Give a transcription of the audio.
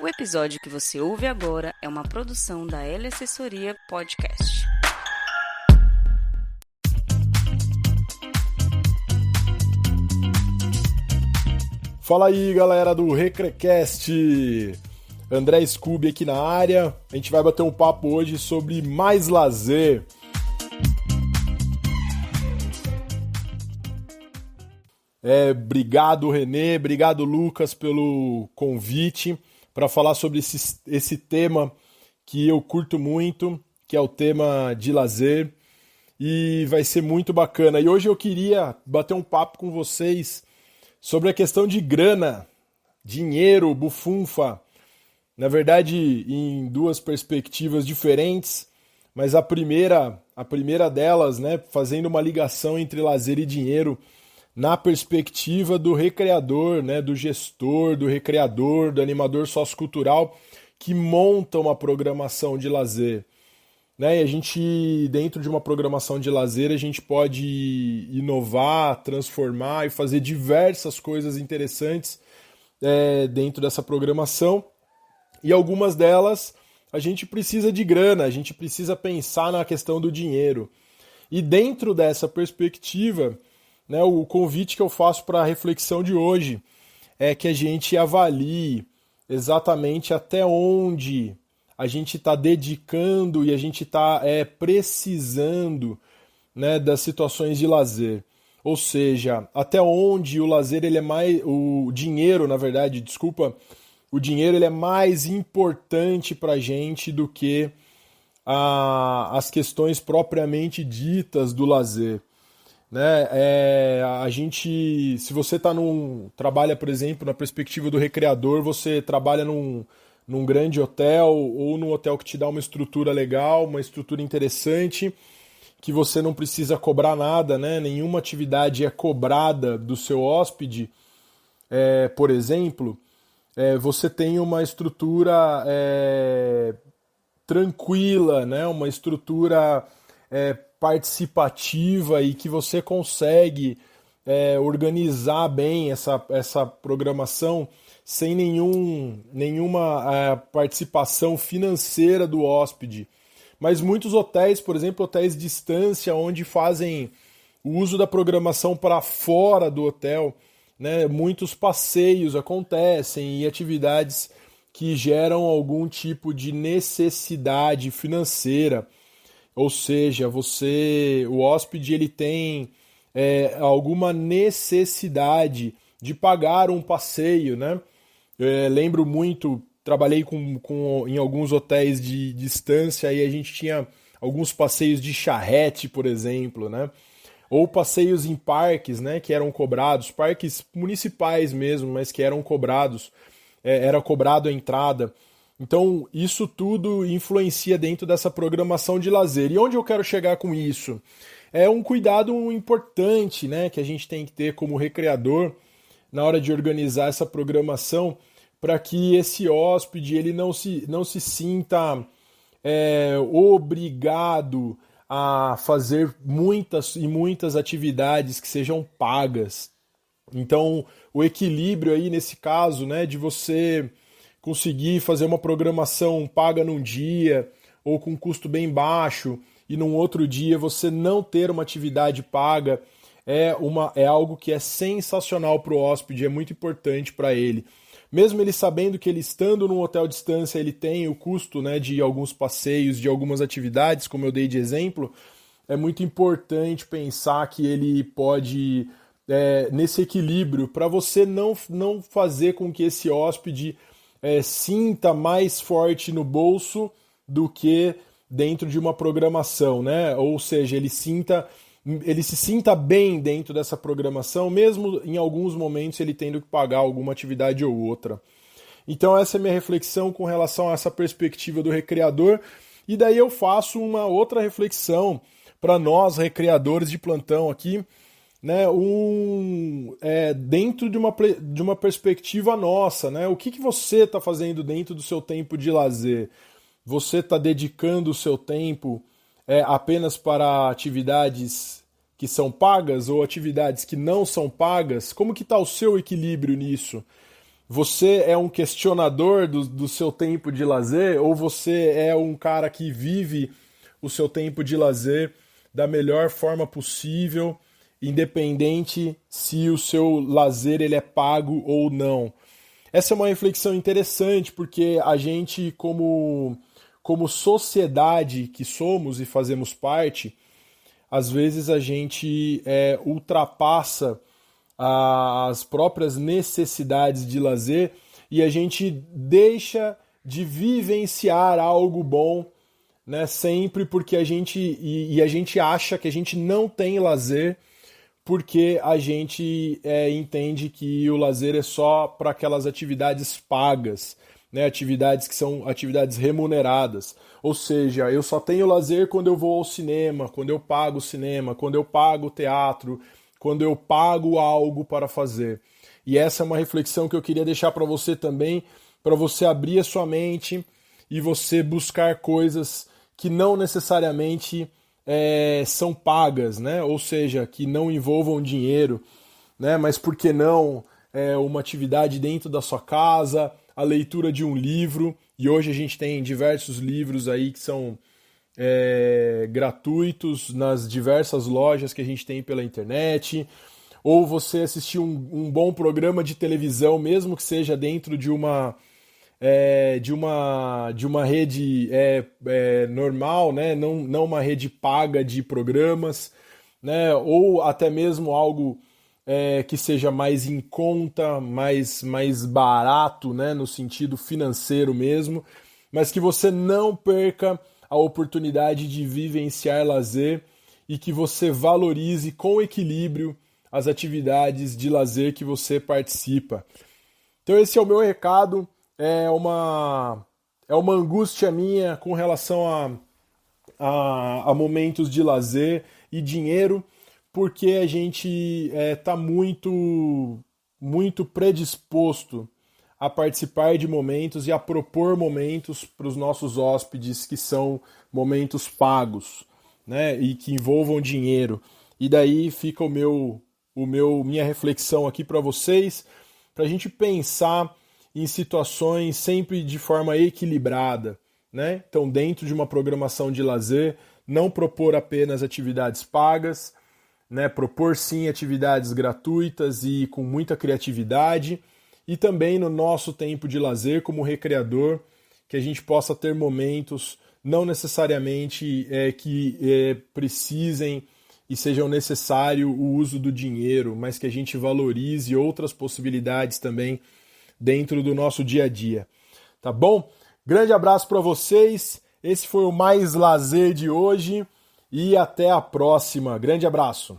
O episódio que você ouve agora é uma produção da L Assessoria Podcast. Fala aí, galera do Recrecast! André Scooby aqui na área. A gente vai bater um papo hoje sobre mais lazer. Obrigado, Renê, obrigado, Lucas, pelo convite para falar sobre esse tema que eu curto muito, que é o tema de lazer, e vai ser muito bacana. E hoje eu queria bater um papo com vocês sobre a questão de grana, dinheiro, bufunfa. Na verdade, em duas perspectivas diferentes, mas a primeira delas, né, fazendo uma ligação entre lazer e dinheiro, na perspectiva do recreador, né, do gestor, do recreador, do animador sociocultural que monta uma programação de lazer. Né? E a gente, dentro de uma programação de lazer, a gente pode inovar, transformar e fazer diversas coisas interessantes dentro dessa programação. E algumas delas a gente precisa de grana, a gente precisa pensar na questão do dinheiro. E dentro dessa perspectiva, né, o convite que eu faço para a reflexão de hoje é que a gente avalie exatamente até onde a gente está dedicando e a gente está precisando, né, das situações de lazer. Ou seja, até onde o lazer ele é mais. O dinheiro, na verdade, desculpa, o dinheiro ele é mais importante para a gente do que as questões propriamente ditas do lazer. Né? A gente, se você trabalha, por exemplo, na perspectiva do recreador, você trabalha num grande hotel ou num hotel que te dá uma estrutura legal, uma estrutura interessante, que você não precisa cobrar nada, né? Nenhuma atividade é cobrada do seu hóspede, por exemplo, você tem uma estrutura tranquila, né? Uma estrutura participativa e que você consegue organizar bem essa programação sem nenhuma participação financeira do hóspede. Mas muitos hotéis, por exemplo, hotéis de estância, onde fazem o uso da programação para fora do hotel, né, muitos passeios acontecem e atividades que geram algum tipo de necessidade financeira. Ou seja, o hóspede ele tem alguma necessidade de pagar um passeio, né? Lembro muito, trabalhei em alguns hotéis de distância e a gente tinha alguns passeios de charrete, por exemplo, né? Ou passeios em parques, né, que eram cobrados, parques municipais mesmo, mas que eram cobrados, era cobrado a entrada. Então, isso tudo influencia dentro dessa programação de lazer. E onde eu quero chegar com isso? É um cuidado importante, né, que a gente tem que ter como recreador na hora de organizar essa programação para que esse hóspede ele não se sinta obrigado a fazer muitas e muitas atividades que sejam pagas. Então, o equilíbrio aí nesse caso, né, de você conseguir fazer uma programação paga num dia ou com um custo bem baixo e num outro dia você não ter uma atividade paga é algo que é sensacional para o hóspede, é muito importante para ele. Mesmo ele sabendo que ele estando num hotel de distância ele tem o custo, né, de alguns passeios, de algumas atividades, como eu dei de exemplo, é muito importante pensar que ele pode, nesse equilíbrio, para você não fazer com que esse hóspede sinta mais forte no bolso do que dentro de uma programação, né? Ou seja, ele se sinta bem dentro dessa programação, mesmo em alguns momentos ele tendo que pagar alguma atividade ou outra. Então essa é a minha reflexão com relação a essa perspectiva do recreador, e daí eu faço uma outra reflexão para nós recreadores de plantão aqui, né, dentro de uma perspectiva nossa, né? O que você está fazendo dentro do seu tempo de lazer? Você está dedicando o seu tempo apenas para atividades que são pagas ou atividades que não são pagas? Como que está o seu equilíbrio nisso? Você é um questionador do seu tempo de lazer ou você é um cara que vive o seu tempo de lazer da melhor forma possível, independente se o seu lazer ele é pago ou não? Essa é uma reflexão interessante porque a gente, como sociedade que somos e fazemos parte, às vezes a gente ultrapassa as próprias necessidades de lazer e a gente deixa de vivenciar algo bom, né? Sempre porque a gente acha que a gente não tem lazer porque a gente entende que o lazer é só para aquelas atividades pagas, né? Atividades que são atividades remuneradas. Ou seja, eu só tenho lazer quando eu vou ao cinema, quando eu pago o cinema, quando eu pago o teatro, quando eu pago algo para fazer. E essa é uma reflexão que eu queria deixar para você também, para você abrir a sua mente e você buscar coisas que não necessariamente são pagas, né? Ou seja, que não envolvam dinheiro, né? Mas por que não uma atividade dentro da sua casa, a leitura de um livro, e hoje a gente tem diversos livros aí que são gratuitos nas diversas lojas que a gente tem pela internet, ou você assistir um bom programa de televisão, mesmo que seja dentro de uma rede normal, né? Não uma rede paga de programas, né? Ou até mesmo algo que seja mais em conta, mais barato, né? No sentido financeiro mesmo, mas que você não perca a oportunidade de vivenciar lazer e que você valorize com equilíbrio as atividades de lazer que você participa. Então esse é o meu recado, é uma angústia minha com relação a momentos de lazer e dinheiro, porque a gente está muito predisposto a participar de momentos e a propor momentos para os nossos hóspedes que são momentos pagos, né, e que envolvam dinheiro. E daí fica minha reflexão aqui para vocês, para a gente pensar em situações sempre de forma equilibrada, né? Então, dentro de uma programação de lazer, não propor apenas atividades pagas, né? Propor sim atividades gratuitas e com muita criatividade, e também no nosso tempo de lazer como recreador, que a gente possa ter momentos não necessariamente que precisem e sejam necessário o uso do dinheiro, mas que a gente valorize outras possibilidades também dentro do nosso dia a dia. Tá bom? Grande abraço para vocês. Esse foi o Mais Lazer de hoje e até a próxima. Grande abraço.